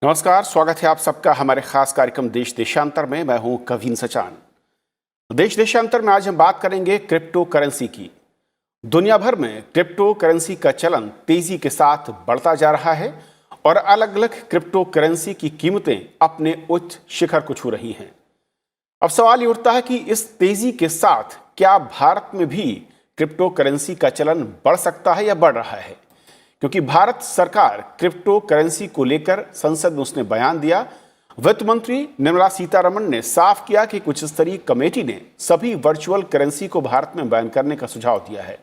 नमस्कार, स्वागत है आप सबका हमारे खास कार्यक्रम देश देशांतर में। मैं हूं कवीन सचान। देश देशांतर में आज हम बात करेंगे क्रिप्टो करेंसी की। दुनिया भर में क्रिप्टो करेंसी का चलन तेजी के साथ बढ़ता जा रहा है और अलग अलग क्रिप्टो करेंसी की कीमतें अपने उच्च शिखर को छू रही हैं। अब सवाल ये उठता है कि इस तेजी के साथ क्या भारत में भी क्रिप्टो करेंसी का चलन बढ़ सकता है या बढ़ रहा है, क्योंकि भारत सरकार क्रिप्टो करेंसी को लेकर संसद में उसने बयान दिया। वित्त मंत्री निर्मला सीतारमण ने साफ किया कि कुछ स्तरीय कमेटी ने सभी वर्चुअल करेंसी को भारत में बैन करने का सुझाव दिया है।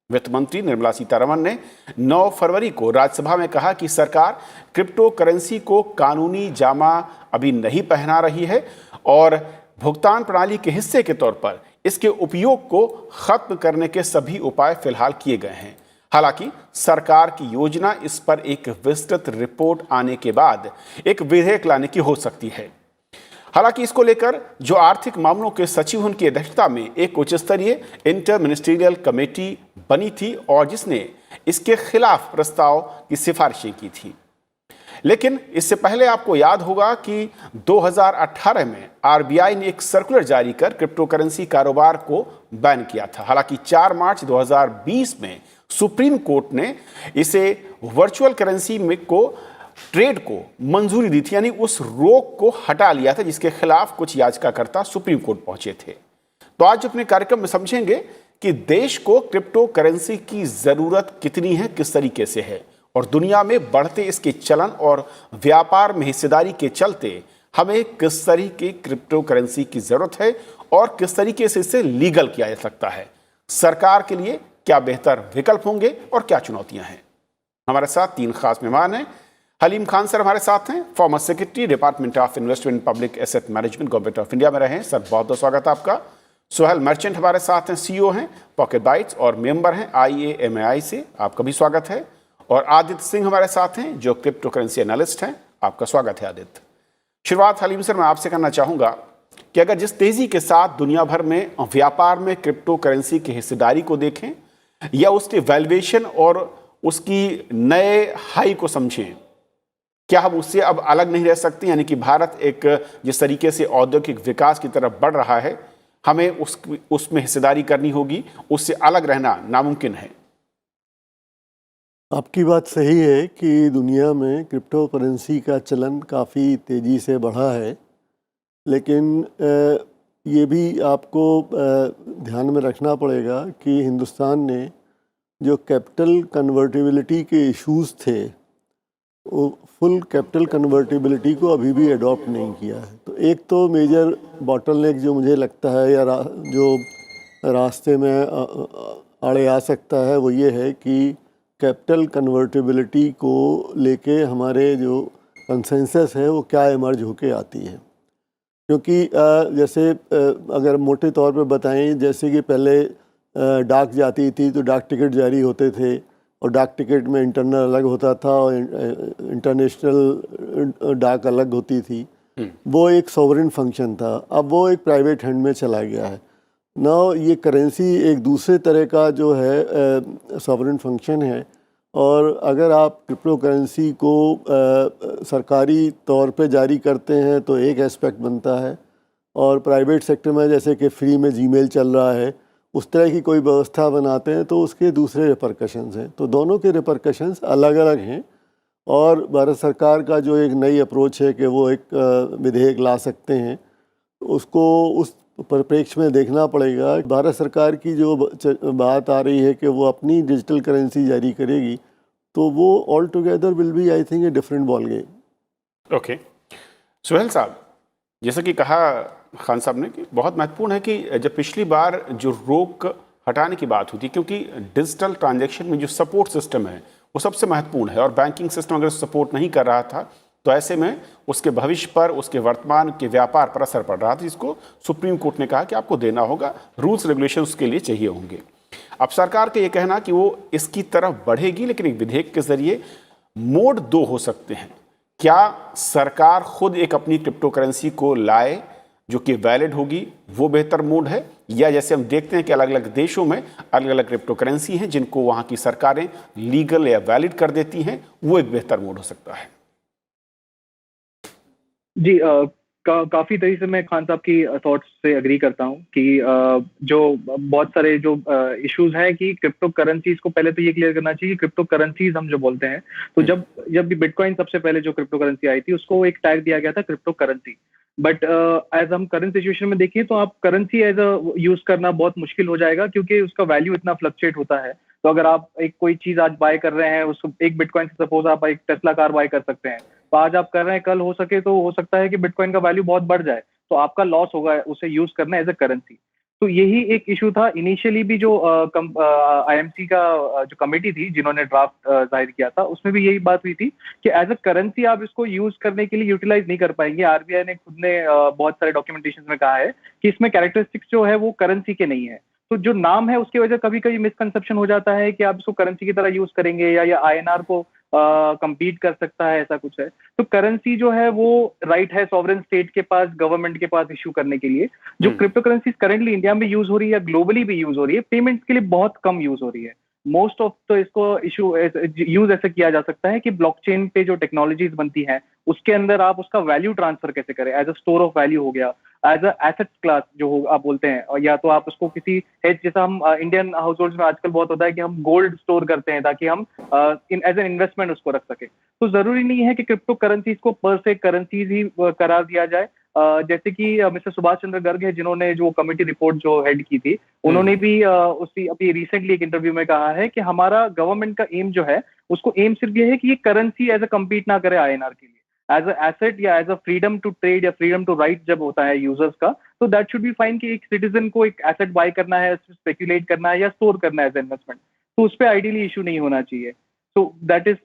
वित्त मंत्री निर्मला सीतारमण ने 9 फरवरी को राज्यसभा में कहा कि सरकार क्रिप्टो करेंसी को कानूनी जामा अभी नहीं पहना रही है और भुगतान प्रणाली के हिस्से के तौर पर इसके उपयोग को खत्म करने के सभी उपाय फिलहाल किए गए हैं। हालांकि सरकार की योजना इस पर एक विस्तृत रिपोर्ट आने के बाद एक विधेयक लाने की हो सकती है। हालांकि इसको लेकर जो आर्थिक मामलों के सचिव उनकी अध्यक्षता में एक उच्च स्तरीय इंटर मिनिस्ट्रियल कमेटी बनी थी और जिसने इसके खिलाफ प्रस्ताव की सिफारिशें की थी। लेकिन इससे पहले आपको याद होगा कि 2018 में आरबीआई ने एक सर्कुलर जारी कर क्रिप्टो करेंसी कारोबार को बैन किया था। हालांकि 4 मार्च 2020 में सुप्रीम कोर्ट ने इसे वर्चुअल करेंसी में को ट्रेड को मंजूरी दी थी, यानी उस रोक को हटा लिया था जिसके खिलाफ कुछ याचिकाकर्ता सुप्रीम कोर्ट पहुंचे थे। तो आज अपने कार्यक्रम में समझेंगे कि देश को क्रिप्टो करेंसी की जरूरत कितनी है, किस तरीके से है और दुनिया में बढ़ते इसके चलन और व्यापार में हिस्सेदारी के चलते हमें किस तरीके की क्रिप्टो करेंसी की जरूरत है और किस तरीके से इसे लीगल किया जा सकता है। सरकार के लिए क्या बेहतर विकल्प होंगे और क्या चुनौतियां हैं। हमारे साथ 3 खास मेहमान हैं। हलीम खान सर हमारे साथ हैं, former secretary department of investment public asset management government of India में रहे हैं। सर बहुत बहुत स्वागत है आपका। सोहेल मर्चेंट हमारे साथ हैं, सीईओ हैं पॉकेट बाइट्स और मेंबर हैं IAMAI से, आपका भी स्वागत है। और आदित्य सिंह हमारे साथ हैं जो क्रिप्टो करेंसी एनालिस्ट हैं, आपका स्वागत है आदित्य। शुरुआत हलीम सर मैं आपसे करना चाहूंगा कि अगर जिस तेजी के साथ दुनिया भर में व्यापार में क्रिप्टो करेंसी की हिस्सेदारी को देखें या उसके वैल्यूएशन और उसकी नए हाई को समझें, क्या हम उससे अब अलग नहीं रह सकते? यानी कि भारत एक जिस तरीके से औद्योगिक विकास की तरफ बढ़ रहा है, हमें उसमें हिस्सेदारी करनी होगी, उससे अलग रहना नामुमकिन है। आपकी बात सही है कि दुनिया में क्रिप्टो करेंसी का चलन काफ़ी तेज़ी से बढ़ा है, लेकिन ये भी आपको ध्यान में रखना पड़ेगा कि हिंदुस्तान ने जो कैपिटल कन्वर्टिबिलिटी के इश्यूज़ थे, वो फुल कैपिटल कन्वर्टिबिलिटी को अभी भी अडॉप्ट नहीं किया है। तो एक तो मेजर बॉटलनेक जो मुझे लगता है या जो रास्ते में आड़े आ सकता है वो ये है कि कैपिटल कन्वर्टिबिलिटी को लेके हमारे जो कंसेंसस है वो क्या इमर्ज होके आती है। क्योंकि जैसे अगर मोटे तौर पे बताएं, जैसे कि पहले डाक जाती थी तो डाक टिकट जारी होते थे और डाक टिकट में इंटरनल अलग होता था और इंटरनेशनल डाक अलग होती थी। वो एक सॉवरेन फंक्शन था, अब वो एक प्राइवेट हैंड में चला गया है। ना ये करेंसी एक दूसरे तरह का जो है सॉवरेन फंक्शन है और अगर आप क्रिप्टो करेंसी को सरकारी तौर पे जारी करते हैं तो एक एस्पेक्ट बनता है और प्राइवेट सेक्टर में जैसे कि फ्री में जीमेल चल रहा है उस तरह की कोई व्यवस्था बनाते हैं तो उसके दूसरे रिपरकशंस हैं। तो दोनों के रिपरकशंस अलग अलग हैं और भारत सरकार का जो एक नई अप्रोच है कि वो एक विधेयक ला सकते हैं, उसको उस परिप्रेक्ष्य में देखना पड़ेगा। भारत सरकार की जो बात आ रही है कि वो अपनी डिजिटल करेंसी जारी करेगी तो वो all together will be I think a different ball game. Okay Sohail sahab, जैसा कि कहा खान साहब ने कि बहुत महत्वपूर्ण है कि जब पिछली बार जो रोक हटाने की बात हुई, क्योंकि डिजिटल ट्रांजैक्शन में जो सपोर्ट सिस्टम है वो सबसे महत्वपूर्ण है और बैंकिंग सिस्टम अगर सपोर्ट नहीं कर रहा था तो ऐसे में उसके भविष्य पर, उसके वर्तमान के व्यापार पर असर पड़ रहा था, जिसको सुप्रीम कोर्ट ने कहा कि आपको देना होगा, रूल्स रेगुलेशन उसके लिए चाहिए होंगे। अब सरकार का ये कहना कि वो इसकी तरफ बढ़ेगी, लेकिन एक विधेयक के जरिए मोड 2 हो सकते हैं। क्या सरकार खुद एक अपनी क्रिप्टो करेंसी को लाए जो कि वैलिड होगी, वो बेहतर मोड है, या जैसे हम देखते हैं कि अलग अलग देशों में अलग अलग क्रिप्टो करेंसी हैं जिनको वहाँ की सरकारें लीगल या वैलिड कर देती हैं, वो एक बेहतर मोड हो सकता है? जी काफी तरीके से मैं खान साहब की थॉट्स से अग्री करता हूँ कि जो बहुत सारे जो इश्यूज हैं कि क्रिप्टो करेंसीज को पहले तो ये क्लियर करना चाहिए कि क्रिप्टो करेंसीज हम जो बोलते हैं, तो जब जब भी बिटकॉइन सबसे पहले जो क्रिप्टो करेंसी आई थी उसको एक टैग दिया गया था क्रिप्टो करेंसी। बट एज हम करंट सिचुएशन में देखिए तो आप करेंसी एज अ यूज करना बहुत मुश्किल हो जाएगा, क्योंकि उसका वैल्यू इतना फ्लक्चुएट होता है। तो अगर आप एक कोई चीज आज बाय कर रहे हैं, उसको एक बिटकॉइन से सपोज आप एक टेस्ला कार बाय कर सकते हैं, तो आज आप कर रहे हैं, कल हो सके तो हो सकता है कि बिटकॉइन का वैल्यू बहुत बढ़ जाए, तो आपका लॉस होगा उसे यूज करना एज अ करेंसी। तो यही एक इशू था इनिशियली भी, जो आईएमसी का जो कमेटी थी जिन्होंने ड्राफ्ट जाहिर किया था, उसमें भी यही बात हुई थी कि एज अ करेंसी आप इसको यूज करने के लिए यूटिलाइज नहीं कर पाएंगे। आरबीआई ने खुद ने बहुत सारे डॉक्यूमेंटेशन में कहा है कि इसमें कैरेक्टरिस्टिक्स जो है वो करेंसी के नहीं है। तो जो नाम है उसकी वजह कभी कभी मिसकंसेप्शन हो जाता है कि आप इसको करेंसी की तरह यूज करेंगे या आईएनआर को compete कर सकता है, ऐसा कुछ है। तो करेंसी जो है वो राइट है सॉवरेन स्टेट के पास, गवर्नमेंट के पास इशू करने के लिए। जो क्रिप्टो करेंसी करेंटली इंडिया में यूज हो रही है या ग्लोबली भी यूज हो रही है, पेमेंट्स के लिए बहुत कम यूज हो रही है। मोस्ट ऑफ तो इसको इशू यूज ऐसे किया जा सकता है कि ब्लॉकचेन पे जो टेक्नोलॉजीज बनती हैं उसके अंदर आप उसका वैल्यू ट्रांसफर कैसे करें, as a store of value हो गया, एज अ एसेट क्लास जो हो आप बोलते हैं, और या तो आप उसको किसी हेज, जैसा हम इंडियन हाउस होल्ड में आजकल बहुत होता है कि हम गोल्ड स्टोर करते हैं ताकि हम इन एज एन इन्वेस्टमेंट उसको रख सके। तो जरूरी नहीं है कि क्रिप्टो करेंसीज को पर से करेंसीज ही करार दिया जाए। जैसे कि मिस्टर सुभाष चंद्र गर्ग है जिन्होंने जो कमेटी रिपोर्ट जो हेड की थी, उन्होंने भी उसी अभी रिसेंटली एक इंटरव्यू में कहा है कि हमारा गवर्नमेंट का एम जो है, उसको एम सिर्फ ये है कि ये करेंसी एज अ कम्पीट ना करे आईएनआर के लिए, एज अ एसेट या as a freedom to trade या फ्रीडम टू राइट जब होता है यूजर्स का, तो दैट शुड बी फाइन कि एक सिटीजन को एक एसेट बाय करना है, स्पेक्यूलेट करना है या स्टोर करना है एज इन्वेस्टमेंट, तो उस पर आइडियली इशू नहीं होना चाहिए। So that is,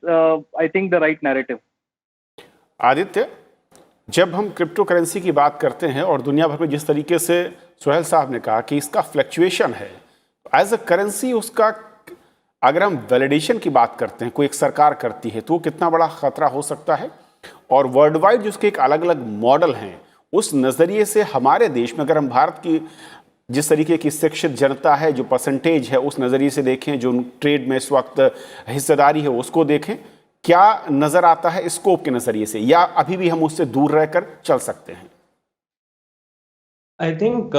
I think, the right narrative. Aditya, जब हम क्रिप्टो करेंसी की बात करते हैं और दुनिया भर में जिस तरीके से सुहेल साहब ने कहा कि इसका फ्लक्चुएशन है, एज अ करेंसी उसका अगर हम वैलिडेशन की बात करते हैं, कोई एक सरकार करती है तो वो कितना बड़ा खतरा हो सकता है, और वर्ल्ड वाइड जिसके एक अलग अलग मॉडल हैं, उस नज़रिए से हमारे देश में अगर हम भारत की जिस तरीके की शिक्षित जनता है, जो परसेंटेज है, उस नज़रिए से देखें, जो ट्रेड में इस वक्त हिस्सेदारी है उसको देखें, क्या नज़र आता है स्कोप के नज़रिए से, या अभी भी हम उससे दूर रहकर चल सकते हैं? आई थिंक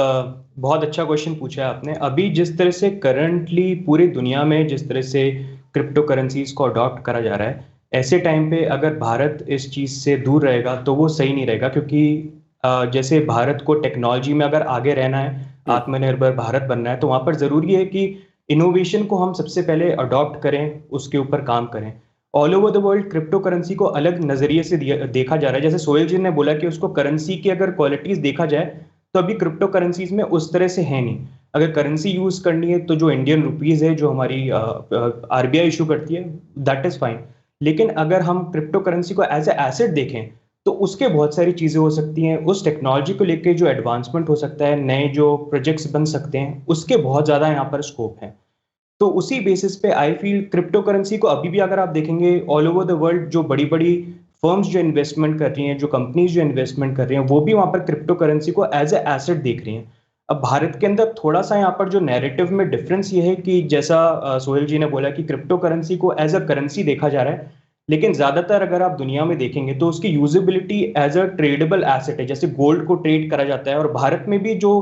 बहुत अच्छा क्वेश्चन पूछा है आपने। अभी जिस तरह से करंटली पूरी दुनिया में जिस तरह से क्रिप्टो करेंसीज को अडॉप्ट करा जा रहा है, ऐसे टाइम पे अगर भारत इस चीज़ से दूर रहेगा तो वो सही नहीं रहेगा, क्योंकि जैसे भारत को टेक्नोलॉजी में अगर आगे रहना है, आत्मनिर्भर भारत बनना है, तो वहाँ पर ज़रूरी है कि इनोवेशन को हम सबसे पहले अडॉप्ट करें, उसके ऊपर काम करें। All over the world crypto currency को अलग नज़रिए से देखा जा रहा है। जैसे सोहेल जी ने बोला कि उसको करेंसी की अगर क्वालिटीज़ देखा जाए तो अभी क्रिप्टो करेंसीज में उस तरह से है नहीं। अगर करेंसी यूज करनी है तो जो इंडियन रुपीज है, जो हमारी आरबीआई इशू करती है, दैट इज फाइन। लेकिन अगर हम क्रिप्टो करेंसी को एज ए एसेट देखें तो उसके बहुत सारी चीजें हो सकती हैं। उस टेक्नोलॉजी को लेके जो एडवांसमेंट हो सकता है, नए जो प्रोजेक्ट्स बन सकते हैं, उसके बहुत ज्यादा यहाँ पर स्कोप है। तो उसी बेसिस पे आई फील क्रिप्टो करेंसी को अभी भी अगर आप देखेंगे ऑल ओवर द वर्ल्ड, जो बड़ी बड़ी फर्म्स जो इन्वेस्टमेंट कर रही हैं, जो कंपनीज जो इन्वेस्टमेंट कर रही हैं, वो भी वहां पर क्रिप्टो करेंसी को एज ए एसेट देख रही हैं। अब भारत के अंदर थोड़ा सा यहाँ पर जो नैरेटिव में डिफरेंस ये है कि जैसा सोहेल जी ने बोला कि क्रिप्टो करेंसी को एज अ करेंसी देखा जा रहा है, लेकिन ज्यादातर अगर आप दुनिया में देखेंगे तो उसकी usability as a tradable asset है। जैसे गोल्ड को ट्रेड करा जाता है, और भारत में भी जो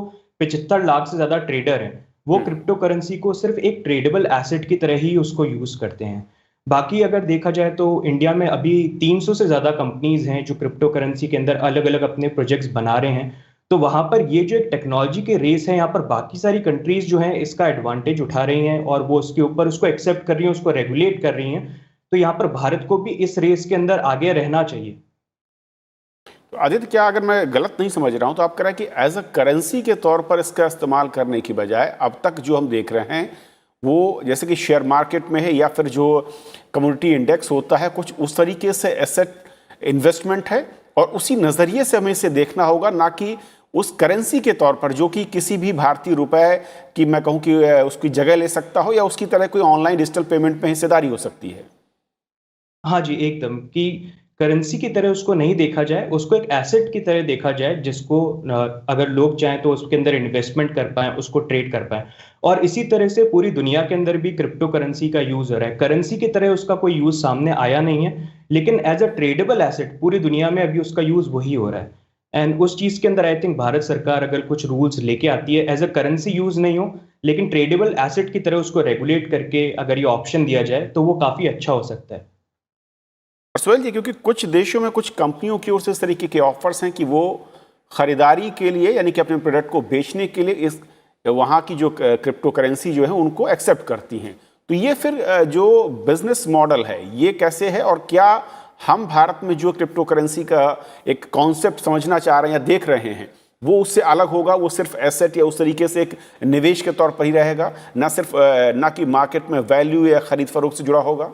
75 लाख से ज्यादा ट्रेडर हैं, वो क्रिप्टो करेंसी को सिर्फ एक ट्रेडेबल एसेट की तरह ही उसको यूज करते हैं। बाकी अगर देखा जाए तो इंडिया में अभी 300 से ज्यादा कंपनीज हैं जो क्रिप्टो करेंसी के अंदर अलग अलग अपने प्रोजेक्ट्स बना रहे हैं। तो वहां पर ये जो एक टेक्नोलॉजी के रेस है, यहाँ पर बाकी सारी कंट्रीज जो हैं इसका एडवांटेज उठा रही हैं और वो उसके ऊपर उसको एक्सेप्ट कर रही हैं, उसको रेगुलेट कर रही हैं। तो यहाँ पर भारत को भी इस रेस के अंदर आगे रहना चाहिए। तो आदित्य, क्या अगर मैं गलत नहीं समझ रहा हूं तो आप कह रहे हैं कि एज अ करेंसी के तौर पर इसका इस्तेमाल करने की बजाय अब तक जो हम देख रहे हैं वो जैसे कि शेयर मार्केट में है या फिर जो कम्युनिटी इंडेक्स होता है, कुछ उस तरीके से एसेट इन्वेस्टमेंट है, और उसी नज़रिए से हमें इसे देखना होगा, ना कि उस करेंसी के तौर पर जो कि किसी भी भारतीय रुपए की मैं कहूँ कि उसकी जगह ले सकता हो या उसकी तरह कोई ऑनलाइन डिजिटल पेमेंट में हिस्सेदारी हो सकती है। हाँ जी, एकदम, कि करेंसी की तरह उसको नहीं देखा जाए, उसको एक एसेट की तरह देखा जाए, जिसको अगर लोग चाहें तो उसके अंदर इन्वेस्टमेंट कर पाएं, उसको ट्रेड कर पाएं। और इसी तरह से पूरी दुनिया के अंदर भी क्रिप्टो करेंसी का यूज हो रहा है। करेंसी की तरह उसका कोई यूज सामने आया नहीं है, लेकिन एज अ ट्रेडेबल एसेट पूरी दुनिया में अभी उसका यूज वही हो रहा है। एंड उस चीज के अंदर आई थिंक भारत सरकार अगर कुछ रूल्स लेके आती है, एज अ करेंसी यूज नहीं हो लेकिन ट्रेडेबल एसेट की तरह उसको रेगुलेट करके अगर ये ऑप्शन दिया जाए तो वो काफी अच्छा हो सकता है। और सुहेल जी, क्योंकि कुछ देशों में कुछ कंपनियों की ओर से इस तरीके के ऑफर्स हैं कि वो खरीदारी के लिए यानी कि अपने प्रोडक्ट को बेचने के लिए इस वहाँ की जो क्रिप्टो करेंसी जो है उनको एक्सेप्ट करती हैं। तो ये फिर जो बिजनेस मॉडल है ये कैसे है, और क्या हम भारत में जो क्रिप्टो करेंसी का एक कॉन्सेप्ट समझना चाह रहे हैं या देख रहे हैं वो उससे अलग होगा? वो सिर्फ एसेट या उस तरीके से एक निवेश के तौर पर ही रहेगा, ना सिर्फ ना कि मार्केट में वैल्यू या खरीद फरोख्त से जुड़ा होगा?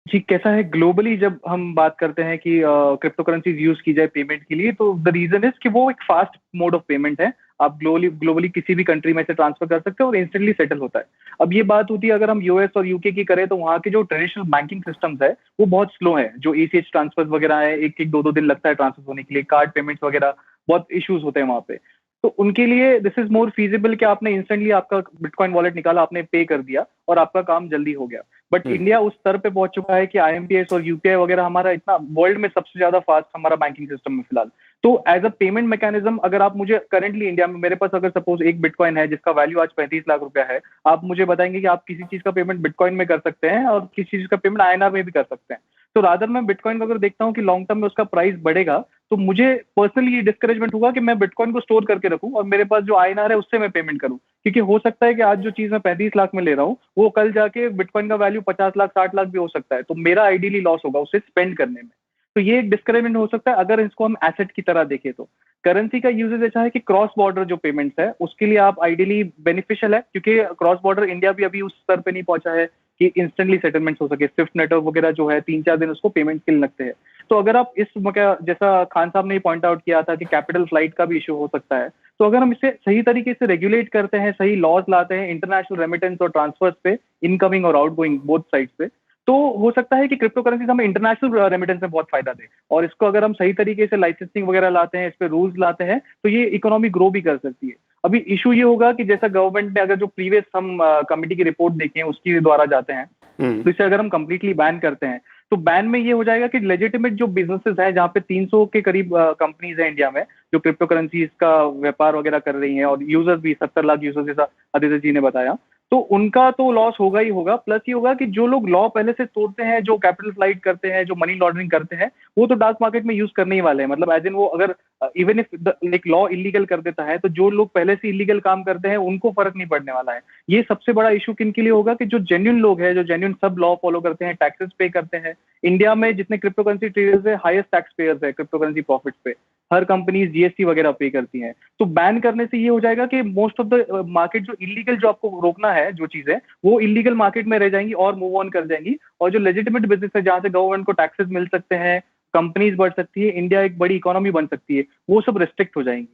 जी, कैसा है ग्लोबली जब हम बात करते हैं कि क्रिप्टो करेंसीज यूज की जाए पेमेंट के लिए, तो द रीजन इज कि वो एक फास्ट मोड ऑफ पेमेंट है। आप ग्लोबली किसी भी कंट्री में से ट्रांसफर कर सकते हो और इंस्टेंटली सेटल होता है। अब ये बात होती है अगर हम यूएस और यूके की करें तो वहाँ के जो ट्रेडिशनल बैंकिंग सिस्टम्स है वो बहुत स्लो है। जो एसीएच ट्रांसफर वगैरह है, एक एक दो दिन लगता है ट्रांसफर होने के लिए, कार्ड पेमेंट्स वगैरह बहुत इश्यूज होते हैं वहाँ पे। तो उनके लिए दिस इज मोर फीजिबल कि आपने इंस्टेंटली आपका बिटकॉइन वॉलेट निकाला, आपने पे कर दिया और आपका काम जल्दी हो गया। बट इंडिया उस स्तर पे पहुंच चुका है कि आईएमपीएस और यूपीआई वगैरह हमारा इतना वर्ल्ड में सबसे ज्यादा फास्ट हमारा बैंकिंग सिस्टम में फिलहाल। तो एज अ पेमेंट मैकेनिज्म अगर आप मुझे करंटली इंडिया में मेरे पास अगर सपोज एक बिटकॉइन है जिसका वैल्यू आज 35 लाख रुपया है, आप मुझे बताएंगे कि आप किसी चीज का पेमेंट बिटकॉइन में कर सकते हैं और किसी चीज का पेमेंट आईएनआर में भी कर सकते हैं। तो रादर मैं बिटकॉइन अगर देखता हूँ कि लॉन्ग टर्म में उसका प्राइस बढ़ेगा, तो मुझे पर्सनली ये डिस्करेजमेंट होगा कि मैं बिटकॉइन को स्टोर करके रखूं और मेरे पास जो आईएनआर है उससे मैं पेमेंट करूं। क्योंकि हो सकता है कि आज जो चीज मैं 35 लाख में ले रहा हूँ वो कल जाके बिटकॉइन का वैल्यू 50 लाख 60 लाख भी हो सकता है, तो मेरा आइडियली लॉस होगा उसे स्पेंड करने में। तो ये एक डिस्करेजमेंट हो सकता है अगर इसको हम एसेट की तरह देखें तो। करेंसी का यूजेज ऐसा है कि क्रॉस बॉर्डर जो पेमेंट्स है उसके लिए आप आइडियली बेनिफिशियल है, क्योंकि क्रॉस बॉर्डर इंडिया भी अभी उस स्तर पे नहीं पहुंचा है कि इंस्टेंटली सेटलमेंट हो सके। स्विफ्ट नेटवर्क वगैरह जो है 3-4 दिन उसको पेमेंट के लिए लगते हैं। तो अगर आप इस जैसा खान साहब ने पॉइंट आउट किया था कि कैपिटल फ्लाइट का भी इशू हो सकता है, तो अगर हम इसे सही तरीके से रेगुलेट करते हैं, सही लॉज लाते हैं इंटरनेशनल रेमिटेंस और ट्रांसफर्स पे, इनकमिंग और आउटगोइंग बोथ साइड पे, तो हो सकता है कि क्रिप्टो करेंसी हमें इंटरनेशनल रेमिटेंस में बहुत फायदा दे। और इसको अगर हम सही तरीके से लाइसेंसिंग वगैरह लाते हैं, इस पे रूल्स लाते हैं, तो ये इकोनॉमी ग्रो भी कर सकती है। अभी इशू ये होगा कि जैसा गवर्नमेंट ने अगर जो प्रीवियस हम कमिटी की रिपोर्ट देखें उसके द्वारा जाते हैं, तो इसे अगर हम कंप्लीटली बैन करते हैं तो बैन में ये हो जाएगा कि लेजिटिमेट जो बिजनेसेस है जहाँ पे 300 के करीब कंपनीज है इंडिया में जो क्रिप्टो करेंसीज का व्यापार वगैरह कर रही हैं, और यूजर्स भी 70 लाख यूजर्स जैसा आदित्य जी ने बताया, तो उनका तो लॉस होगा ही होगा। प्लस ये होगा कि जो लोग लॉ पहले से तोड़ते हैं, जो कैपिटल फ्लाइट करते हैं, जो मनी लॉन्ड्रिंग करते हैं, वो तो डार्क मार्केट में यूज करने ही वाले हैं। मतलब एज इन वो अगर इवन इफ एक लॉ इलीगल कर देता है तो जो लोग पहले से इलीगल काम करते हैं उनको फर्क नहीं पड़ने वाला है। ये सबसे बड़ा इशू किन के लिए होगा कि जो जेन्युइन लोग हैं, जो जेन्युइन सब लॉ फॉलो करते हैं, टैक्सेस पे करते हैं। इंडिया में जितने क्रिप्टो करेंसी ट्रेडर्स है हाईएस्ट टैक्स पेयर्स है क्रिप्टो करेंसी प्रॉफिट्स पे। हर कंपनी जीएसटी वगैरह पे करती हैं। तो बैन करने से ये हो जाएगा कि मोस्ट ऑफ द मार्केट जो इलीगल, जो आपको रोकना है जो चीजें, वो इलीगल मार्केट में रह जाएंगी और मूव ऑन कर जाएंगी। और जो लेजिटिमेट बिजनेस है जहां से गवर्नमेंट को टैक्सेस मिल सकते हैं, कंपनीज बढ़ सकती है, इंडिया एक बड़ी इकोनॉमी बन सकती है, वो सब रिस्ट्रिक्ट हो जाएंगी।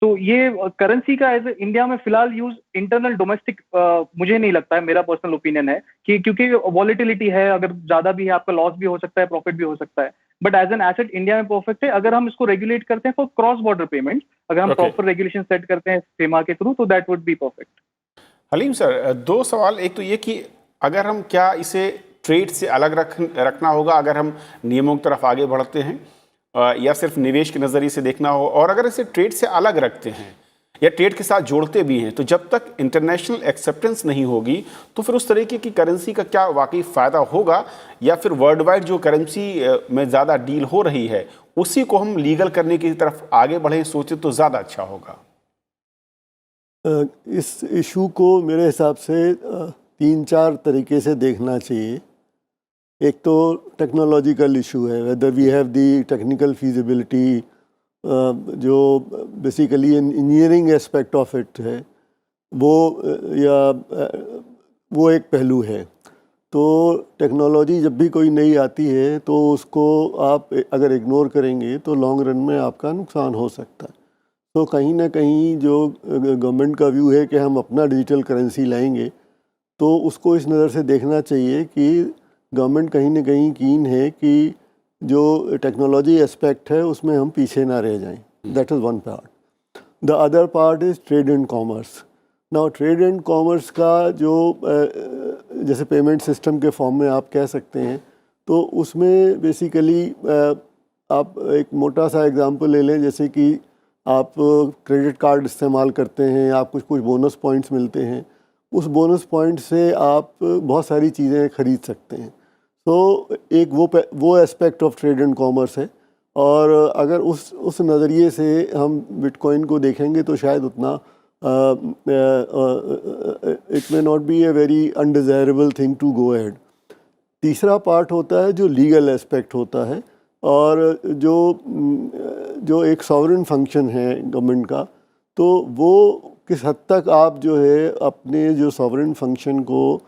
तो ये करेंसी का एज इंडिया में फिलहाल यूज इंटरनल डोमेस्टिक मुझे नहीं लगता है, मेरा पर्सनल ओपिनियन है कि क्योंकि वॉलेटिलिटी है, अगर ज्यादा भी है आपका लॉस भी हो सकता है, प्रॉफिट भी हो सकता है। But as an asset India में परफेक्ट है अगर हम इसको रेगुलेट करते हैं फॉर क्रॉस बॉर्डर पेमेंट, अगर हम प्रॉपर रेगुलेशन सेट करते हैं सेमा के थ्रू, तो that would be perfect. Haleem sir, दो सवाल। एक तो ये कि अगर हम क्या इसे ट्रेड से अलग रखना होगा अगर हम नियमों की तरफ आगे बढ़ते हैं, या सिर्फ निवेश के नज़रिए से देखना हो, और अगर इसे ट्रेड से अलग रखते हैं या ट्रेड के साथ जोड़ते भी हैं तो जब तक इंटरनेशनल एक्सेप्टेंस नहीं होगी तो फिर उस तरीके की करेंसी का क्या वाकई फ़ायदा होगा, या फिर वर्ल्ड वाइड जो करेंसी में ज़्यादा डील हो रही है उसी को हम लीगल करने की तरफ आगे बढ़ें सोचे तो ज़्यादा अच्छा होगा? इस इशू को मेरे हिसाब से 3-4 तरीके से देखना चाहिए। एक तो टेक्नोलॉजिकल इशू है, whether we have the technical feasibility, जो basically engineering aspect of it है वो, या वो एक पहलू है। तो टेक्नोलॉजी जब भी कोई नई आती है तो उसको आप अगर इग्नोर करेंगे तो लॉन्ग रन में आपका नुकसान हो सकता है। तो कहीं ना कहीं जो गवर्नमेंट का व्यू है कि हम अपना डिजिटल करेंसी लाएंगे, तो उसको इस नज़र से देखना चाहिए कि गवर्नमेंट कहीं ना कहीं कीन है कि जो टेक्नोलॉजी एस्पेक्ट है उसमें हम पीछे ना रह जाएं। That is one part. The other part is trade and commerce. Now trade and commerce का जो जैसे पेमेंट सिस्टम के फॉर्म में आप कह सकते हैं तो उसमें बेसिकली आप एक मोटा सा एग्जांपल ले लें, जैसे कि आप क्रेडिट कार्ड इस्तेमाल करते हैं, आप कुछ बोनस पॉइंट्स मिलते हैं, उस बोनस पॉइंट से आप बहुत सारी चीज़ें खरीद सकते हैं। तो एक वो aspect of trade and commerce है। और अगर उस नज़रिए से हम बिटकॉइन को देखेंगे तो शायद उतना it may not be a very undesirable thing to go ahead. तीसरा पार्ट होता है जो लीगल एस्पेक्ट होता है, और जो एक सॉवरेन फंक्शन है गवर्नमेंट का, तो वो किस हद तक आप जो है अपने जो सॉवरेन फंक्शन को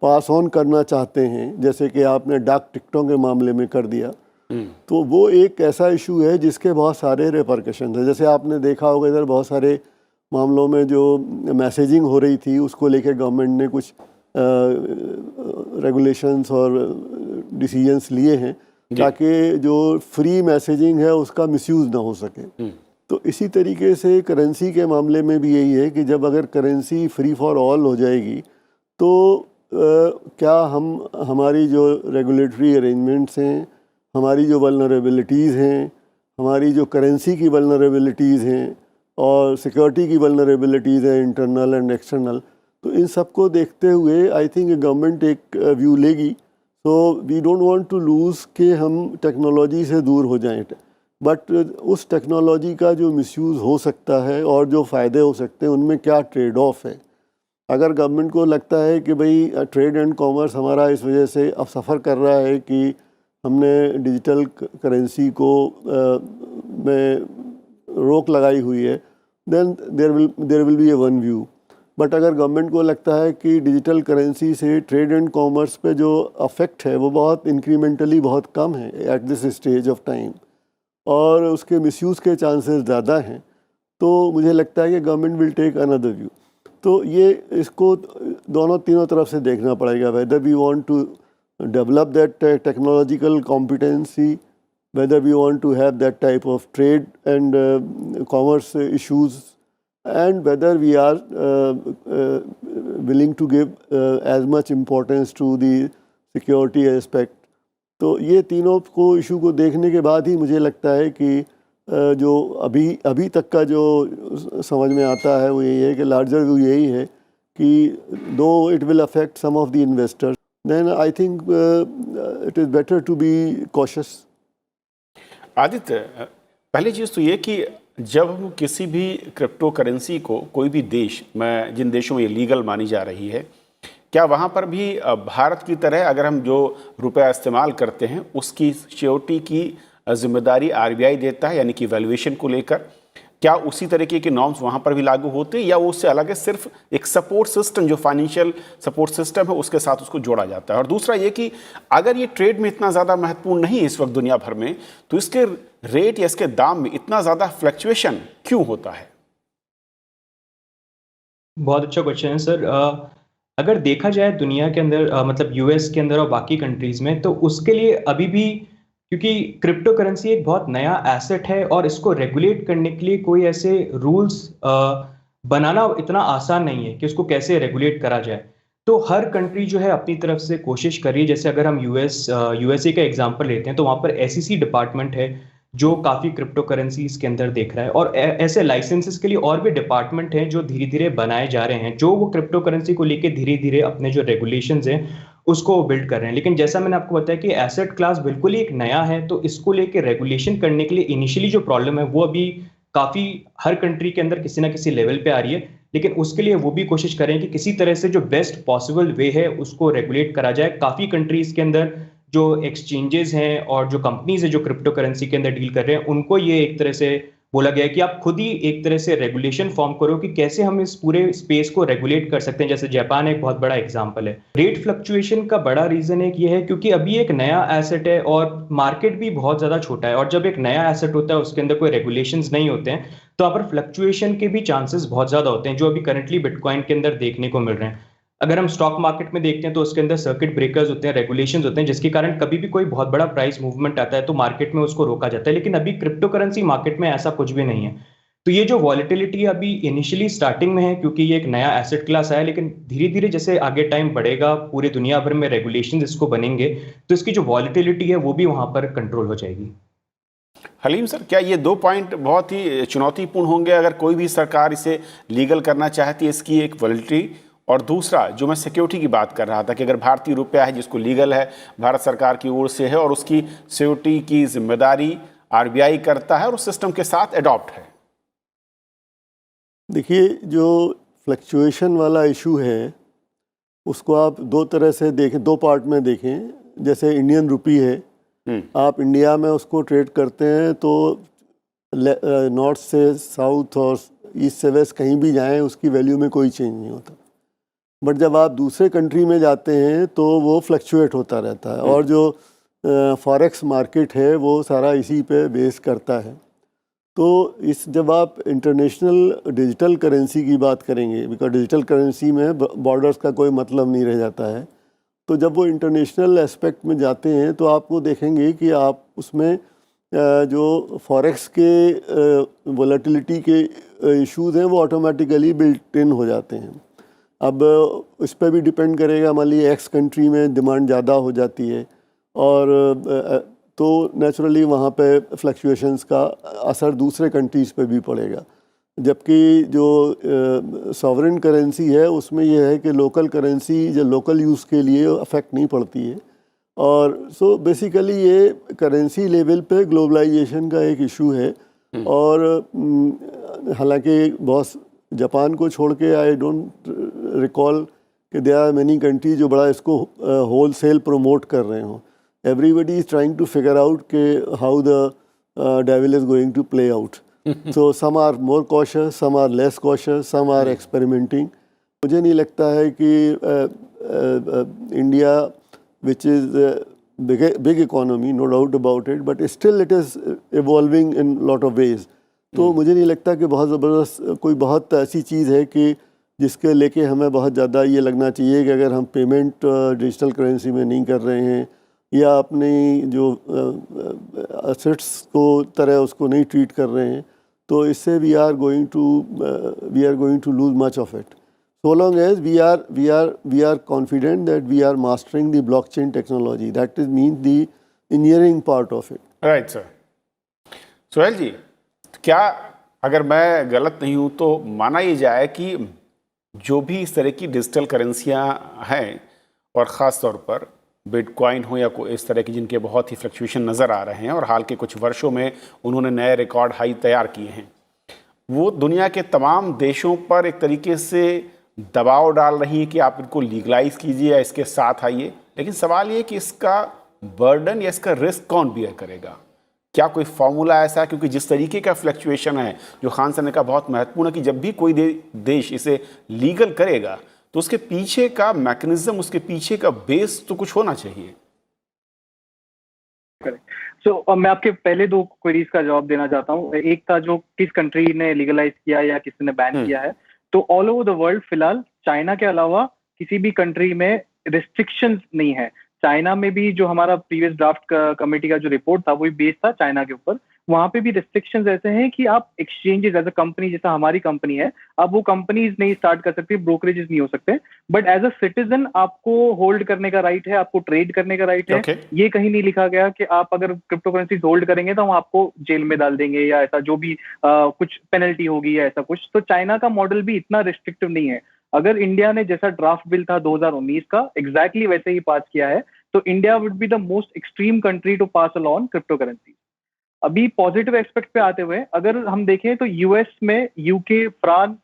पास ऑन करना चाहते हैं, जैसे कि आपने डाक टिकटों के मामले में कर दिया, तो वो एक ऐसा इशू है जिसके बहुत सारे रिपरकशन हैं। जैसे आपने देखा होगा इधर बहुत सारे मामलों में जो मैसेजिंग हो रही थी उसको लेकर गवर्नमेंट ने कुछ रेगुलेशंस और डिसीजंस लिए हैं ताकि जो फ्री मैसेजिंग है उसका मिसयूज़ ना हो सके। तो इसी तरीके से करेंसी के मामले में भी यही है कि जब अगर करेंसी फ्री फॉर ऑल हो जाएगी तो क्या हमारी जो रेगुलेटरी अरेंजमेंट्स हैं, हमारी जो वल्नरेबिलिटीज़ हैं, हमारी जो करेंसी की वल्नरेबिलिटीज़ हैं और सिक्योरिटी की वल्नरेबिलिटीज़ हैं इंटरनल एंड एक्सटर्नल, तो इन सब को देखते हुए आई थिंक गवर्नमेंट एक व्यू लेगी। So we don't want to lose कि हम टेक्नोलॉजी से दूर हो जाएं, बट उस टेक्नोलॉजी का जो मिसयूज़ हो सकता है और जो फ़ायदे हो सकते हैं उनमें क्या ट्रेड ऑफ है। अगर गवर्नमेंट को लगता है कि भाई ट्रेड एंड कॉमर्स हमारा इस वजह से अब सफ़र कर रहा है कि हमने डिजिटल करेंसी को में रोक लगाई हुई है, then there will be a one view. But अगर गवर्नमेंट को लगता है कि डिजिटल करेंसी से ट्रेड एंड कॉमर्स पे जो अफेक्ट है वो बहुत इंक्रीमेंटली बहुत कम है at this stage of time और उसके मिसयूज़ के चांसेस ज़्यादा हैं, तो मुझे लगता है कि government will take another view. तो ये इसको दोनों तीनों तरफ से देखना पड़ेगा, whether we want to develop that technological competency, whether we want to have that type of trade and commerce issues, and whether we are willing to give as much importance to the security aspect. तो ये तीनों को issue को देखने के बाद ही मुझे लगता है कि जो अभी तक का जो समझ में आता है वो यही है कि लार्जर व्यू यही है कि though it will affect some of the investors, then I think it is better to be cautious. Aditya, पहली चीज़ तो ये कि जब हम किसी भी क्रिप्टो करेंसी को कोई भी देश में, जिन देशों में ये लीगल मानी जा रही है, क्या वहाँ पर भी भारत की तरह अगर हम जो रुपया इस्तेमाल करते हैं उसकी सिक्योरिटी की जिम्मेदारी आरबीआई देता है, यानी कि वैल्यूएशन को लेकर, क्या उसी तरीके के नॉर्म्स वहाँ पर भी लागू होते हैं या वो उससे अलग है, सिर्फ एक सपोर्ट सिस्टम जो फाइनेंशियल सपोर्ट सिस्टम है उसके साथ उसको जोड़ा जाता है? और दूसरा ये कि अगर ये ट्रेड में इतना ज़्यादा महत्वपूर्ण नहीं है इस वक्त दुनिया भर में, तो इसके रेट या इसके दाम में इतना ज़्यादा फ्लक्चुएशन क्यों होता है? बहुत अच्छा क्वेश्चन है सर। अगर देखा जाए दुनिया के अंदर मतलब यूएस के अंदर और बाकी कंट्रीज में, तो उसके लिए अभी भी, क्योंकि क्रिप्टो करेंसी एक बहुत नया एसेट है और इसको रेगुलेट करने के लिए कोई ऐसे रूल्स बनाना इतना आसान नहीं है कि उसको कैसे रेगुलेट करा जाए। तो हर कंट्री जो है अपनी तरफ से कोशिश कर रही है। जैसे अगर हम यूएसए का एग्जांपल लेते हैं तो वहाँ पर एसईसी डिपार्टमेंट है जो काफ़ी क्रिप्टो करेंसीज के अंदर देख रहा है, और ऐसे लाइसेंसेस के लिए और भी डिपार्टमेंट हैं जो धीरे धीरे बनाए जा रहे हैं, जो वो क्रिप्टो करेंसी को लेके धीरे धीरे अपने जो रेगुलेशंस हैं उसको बिल्ड कर रहे हैं। लेकिन जैसा मैंने आपको बताया कि एसेट क्लास बिल्कुल ही एक नया है, तो इसको लेके रेगुलेशन करने के लिए इनिशियली जो प्रॉब्लम है वो अभी काफ़ी हर कंट्री के अंदर किसी ना किसी लेवल पे आ रही है। लेकिन उसके लिए वो भी कोशिश करें कि किसी तरह से जो बेस्ट पॉसिबल वे है उसको रेगुलेट करा जाए। काफ़ी कंट्रीज के अंदर जो एक्सचेंजेस हैं और जो कंपनीज है जो क्रिप्टो करेंसी के अंदर डील कर रहे हैं, उनको ये एक तरह से बोला गया है कि आप खुद ही एक तरह से रेगुलेशन फॉर्म करो कि कैसे हम इस पूरे स्पेस को रेगुलेट कर सकते हैं। जैसे जापान एक बहुत बड़ा एग्जांपल है। रेट फ्लक्चुएशन का बड़ा रीजन एक ये है क्योंकि अभी एक नया एसेट है और मार्केट भी बहुत ज्यादा छोटा है, और जब एक नया एसेट होता है उसके अंदर कोई रेगुलेशंस नहीं होते हैं तो यहाँ पर फ्लक्चुएशन के भी चांसेस बहुत ज्यादा होते हैं, जो अभी करंटली बिटकॉइन के अंदर देखने को मिल रहे हैं। अगर हम स्टॉक मार्केट में देखते हैं तो उसके अंदर सर्किट ब्रेकर्स होते हैं, रेगुलेशंस होते हैं, जिसके कारण कभी भी कोई बहुत बड़ा प्राइस मूवमेंट आता है तो मार्केट में उसको रोका जाता है। लेकिन अभी क्रिप्टो करेंसी मार्केट में ऐसा कुछ भी नहीं है। तो ये जो वॉलेटिलिटी अभी इनिशियली स्टार्टिंग में है, क्योंकि ये एक नया एसेट क्लास है, लेकिन धीरे धीरे जैसे आगे टाइम बढ़ेगा, पूरे दुनिया भर में रेगुलेशन इसको बनेंगे, तो इसकी जो वॉलेटिलिटी है वो भी वहां पर कंट्रोल हो जाएगी। हलीम सर, क्या ये 2 पॉइंट बहुत ही चुनौतीपूर्ण होंगे अगर कोई भी सरकार इसे लीगल करना चाहती है, इसकी एक वॉलिडिटी, और दूसरा जो मैं सिक्योरिटी की बात कर रहा था कि अगर भारतीय रुपया है जिसको लीगल है, भारत सरकार की ओर से है और उसकी सिक्योरिटी की जिम्मेदारी आरबीआई करता है और उस सिस्टम के साथ एडॉप्ट है। देखिए, जो फ्लक्चुएशन वाला इशू है उसको आप दो तरह से देखें, दो पार्ट में देखें। जैसे इंडियन रुपी है, आप इंडिया में उसको ट्रेड करते हैं तो नॉर्थ से साउथ और ईस्ट से वेस्ट कहीं भी जाएं उसकी वैल्यू में कोई चेंज नहीं होता। बट जब आप दूसरे कंट्री में जाते हैं तो वो फ्लक्चुएट होता रहता है, और जो फॉरेक्स मार्केट है वो सारा इसी पे बेस करता है। तो जब आप इंटरनेशनल डिजिटल करेंसी की बात करेंगे, बिकॉज डिजिटल करेंसी में बॉर्डर्स का कोई मतलब नहीं रह जाता है, तो जब वो इंटरनेशनल एस्पेक्ट में जाते हैं तो आप वो देखेंगे कि आप उसमें जो फॉरेक्स के वोलेटिलिटी के इश्यूज़ हैं वो ऑटोमेटिकली बिल्ट इन हो जाते हैं। अब इस पर भी डिपेंड करेगा, मान लीजिए एक्स कंट्री में डिमांड ज़्यादा हो जाती है और तो नेचुरली वहाँ पे फ्लक्चुएशंस का असर दूसरे कंट्रीज़ पे भी पड़ेगा। जबकि जो सॉवरेन करेंसी है उसमें यह है कि लोकल करेंसी जो लोकल यूज़ के लिए अफेक्ट नहीं पड़ती है। और सो बेसिकली ये करेंसी लेवल पे ग्लोबलाइजेशन का एक इशू है। और हालांकि बहुत जापान को छोड़ के आई डोंट रिकॉल कि देयर आर मेनी कंट्री जो बड़ा इसको होलसेल प्रमोट कर रहे हों। Everybody is trying to figure out how the devil is going to play out. So some are more cautious, some are less cautious, some are experimenting. मुझे नहीं लगता है कि India which is a big economy, no doubt about it, but still it is evolving in lot of ways. तो मुझे नहीं लगता कि बहुत ज़बरदस्त कोई बहुत ऐसी चीज़ है कि जिसके लेके हमें बहुत ज़्यादा ये लगना चाहिए कि अगर हम पेमेंट डिजिटल करेंसी में नहीं कर रहे हैं या अपनी जो असेट्स को तरह उसको नहीं ट्रीट कर रहे हैं, तो इससे we are going to lose much of it. So long as we are confident that we are mastering the blockchain technology, that is mean the engineering part of it. Right sir. Sohail ji, क्या अगर मैं गलत नहीं हूँ तो माना ये जाए कि जो भी इस तरह की डिजिटल करेंसियाँ हैं और ख़ास तौर पर बिटकॉइन हो या कोई इस तरह की जिनके बहुत ही फ्लक्चुएशन नज़र आ रहे हैं और हाल के कुछ वर्षों में उन्होंने नए रिकॉर्ड हाई तैयार किए हैं, वो दुनिया के तमाम देशों पर एक तरीके से दबाव डाल रही है कि आप इनको लीगलाइज कीजिए या इसके साथ आइए। लेकिन सवाल ये कि इसका बर्डन या इसका रिस्क कौन बियर करेगा? क्या कोई फॉर्मूला ऐसा है? क्योंकि जिस तरीके का फ्लक्चुएशन है, जो खान सर ने कहा बहुत महत्वपूर्ण है कि जब भी कोई देश इसे लीगल करेगा तो उसके पीछे का मैकेनिज्म, उसके पीछे का बेस तो कुछ होना चाहिए। मैं आपके पहले दो क्वेरीज का जवाब देना चाहता हूँ। एक था जो किस कंट्री ने लीगलाइज किया या किसी ने बैन किया है। तो ऑल ओवर द वर्ल्ड फिलहाल चाइना के अलावा किसी भी कंट्री में रिस्ट्रिक्शंस नहीं है। चाइना में भी जो हमारा प्रीवियस ड्राफ्ट कमेटी का जो रिपोर्ट था वो बेस्ड था चाइना के ऊपर। वहां पे भी रिस्ट्रिक्शंस ऐसे हैं कि आप एक्सचेंजेस एज अ कंपनी, जैसा हमारी कंपनी है, आप वो कंपनीज नहीं स्टार्ट कर सकते, ब्रोकरेजेस नहीं हो सकते, बट एज अ सिटीजन आपको होल्ड करने का राइट है, आपको ट्रेड करने का राइट है। ये कहीं नहीं लिखा गया कि आप अगर क्रिप्टो करेंसीज होल्ड करेंगे तो हम आपको जेल में डाल देंगे या ऐसा जो भी कुछ पेनल्टी होगी या ऐसा कुछ। तो चाइना का मॉडल भी इतना रिस्ट्रिक्टिव नहीं है। अगर इंडिया ने जैसा ड्राफ्ट बिल था 2019 का एग्जैक्टली वैसे ही पास किया है तो India would be the most extreme country to pass alone crypto currency. अभी पॉजिटिव एस्पेक्ट पे आते हुए अगर हम देखें तो यूएस में, UK, France,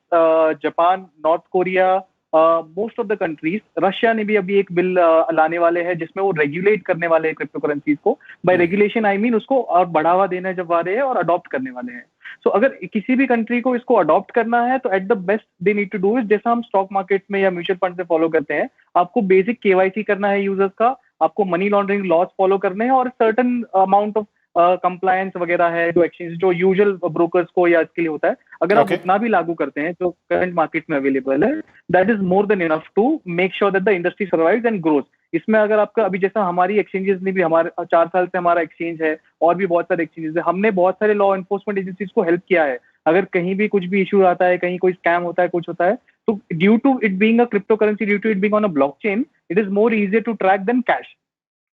Japan, North Korea, most of the countries, Russia ने भी अभी एक बिल लाने वाले हैं जिसमें वो रेगुलेट करने वाले हैं क्रिप्टो करेंसीज को। बाय रेगुलेशन आई मीन उसको और बढ़ावा देने जब वाले हैं और अडॉप्ट करने वाले हैं। सो अगर किसी भी कंट्री को इसको अडॉप्ट करना है तो at the best they need to do is, जैसा हम स्टॉक मार्केट में या म्यूचुअल फंड से फॉलो करते हैं, आपको बेसिक केवाईसी करना है यूजर्स का, आपको मनी लॉन्ड्रिंग लॉस फॉलो करने हैं और सर्टन अमाउंट ऑफ कंप्लायंस वगैरह है जो एक्सचेंज जो यूजुअल ब्रोकर्स को या इसके लिए होता है, अगर आप उतना भी लागू करते हैं जो करंट मार्केट में अवेलेबल है, that is more than enough to make sure that the industry survives and grows. इसमें अगर आपका अभी जैसा हमारी एक्सचेंजेस ने भी, हमारे 4 साल से हमारा एक्सचेंज है और भी बहुत सारे एक्सचेंजेस है, हमने बहुत सारे लॉ एनफोर्समेंट एजेंसीज को हेल्प किया है अगर कहीं भी कुछ भी इशू आता है, कहीं कोई स्कैम होता है, कुछ होता है, तो due to it being a crypto currency, due to it being on a blockchain, it is more easier to track than cash.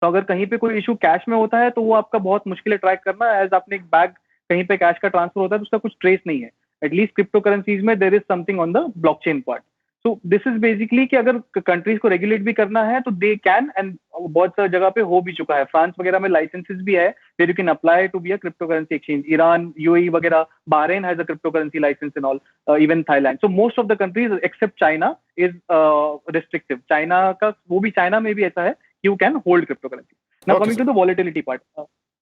तो अगर कहीं पे कोई इशू कैश में होता है तो वो आपका बहुत मुश्किल है ट्रैक करना, एज आपने एक बैग कहीं पे कैश का ट्रांसफर होता है तो उसका कुछ ट्रेस नहीं है। एटलीस्ट क्रिप्टो करेंसीज में there is something on the blockchain part. So this is basically कि अगर कंट्रीज को रेगुलेट भी करना है तो दे कैन, एंड बहुत सारी जगह पे हो भी चुका है। फ्रांस वगैरह में लाइसेंसेस भी है where you can apply to be a crypto currency exchange. Iran, UAE वगैरह, Bahrain has a crypto currency licence in all, even Thailand. So most of the countries except China is restrictive. China का, वो भी China में भी ऐसा है कि you can hold crypto currency. Now coming to the volatility part,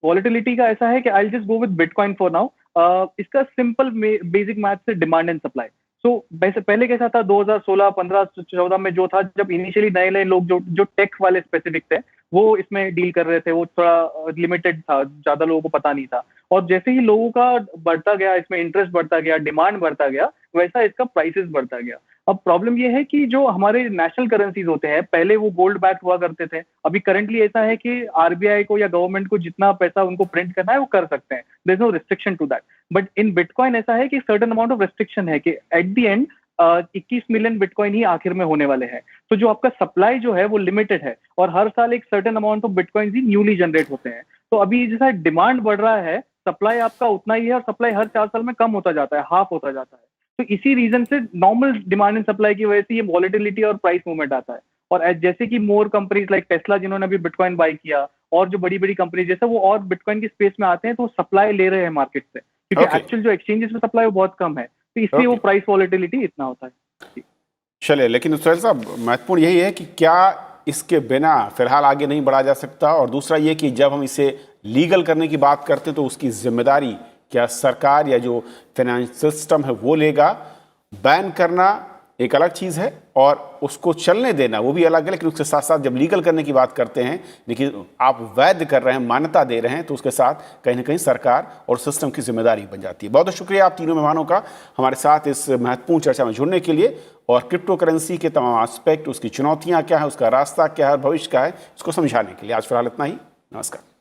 volatility का ऐसा है कि I just go with bitcoin for now. इसका सिंपल बेसिक मैथ से डिमांड एंड सप्लाई। सो वैसे पहले कैसा था 2016, 15, 14 में जो था, जब इनिशियली नए नए लोग जो टेक वाले स्पेसिफिक थे वो इसमें डील कर रहे थे, वो थोड़ा लिमिटेड था, ज्यादा लोगों को पता नहीं था। और जैसे ही लोगों का बढ़ता गया, इसमें इंटरेस्ट बढ़ता गया, डिमांड बढ़ता गया, वैसा इसका प्राइसेस बढ़ता गया। अब प्रॉब्लम ये है कि जो हमारे नेशनल करेंसीज होते हैं, पहले वो गोल्ड बैक हुआ करते थे। अभी करंटली ऐसा है कि आरबीआई को या गवर्नमेंट को जितना पैसा उनको प्रिंट करना है वो कर सकते हैं, there is no restriction to that. But in bitcoin ऐसा है कि सर्टेन अमाउंट ऑफ रिस्ट्रिक्शन है कि at the end 21 million bitcoin ही आखिर में होने वाले हैं। तो जो आपका सप्लाई जो है वो लिमिटेड है, और हर साल एक certain amount of bitcoin he newly generate होते हैं। तो अभी जैसा डिमांड बढ़ रहा है, सप्लाई आपका उतना ही है, और सप्लाई हर 4 साल में कम होता जाता है, हाफ होता जाता है। तो इसी रीजन से नॉर्मल डिमांड एंड सप्लाई की वजह से ये वॉलेटिलिटी और प्राइस मूवमेंट आता है। और जैसे कि मोर कंपनीज लाइक टेस्ला, जिन्होंने अभी बिटकॉइन बाय किया, और जो बड़ी बड़ी कंपनी जैसे वो और बिटकॉइन की स्पेस में आते हैं, तो सप्लाई ले रहे हैं मार्केट से, क्योंकि एक्चुअल जो एक्सचेंजेस में सप्लाई वो बहुत कम है, तो इसलिए वो प्राइस वॉलेटिलिटी इतना होता है। चलिए, लेकिन सुहेल साहब, महत्वपूर्ण यही है कि क्या इसके बिना फिलहाल आगे नहीं बढ़ा जा सकता, और दूसरा ये कि जब हम इसे लीगल करने की बात करते हैं तो उसकी जिम्मेदारी क्या सरकार या जो फाइनेंस सिस्टम है वो लेगा? बैन करना एक अलग चीज़ है और उसको चलने देना वो भी अलग है, लेकिन उसके साथ साथ जब लीगल करने की बात करते हैं, लेकिन आप वैध कर रहे हैं, मान्यता दे रहे हैं, तो उसके साथ कहीं ना कहीं सरकार और सिस्टम की जिम्मेदारी बन जाती है। बहुत बहुत शुक्रिया आप तीनों मेहमानों का हमारे साथ इस महत्वपूर्ण चर्चा में जुड़ने के लिए, और क्रिप्टो करेंसी के तमाम एस्पेक्ट, उसकी चुनौतियाँ क्या है, उसका रास्ता क्या है और भविष्य क्या है, इसको समझाने के लिए। आज फिलहाल इतना ही। नमस्कार।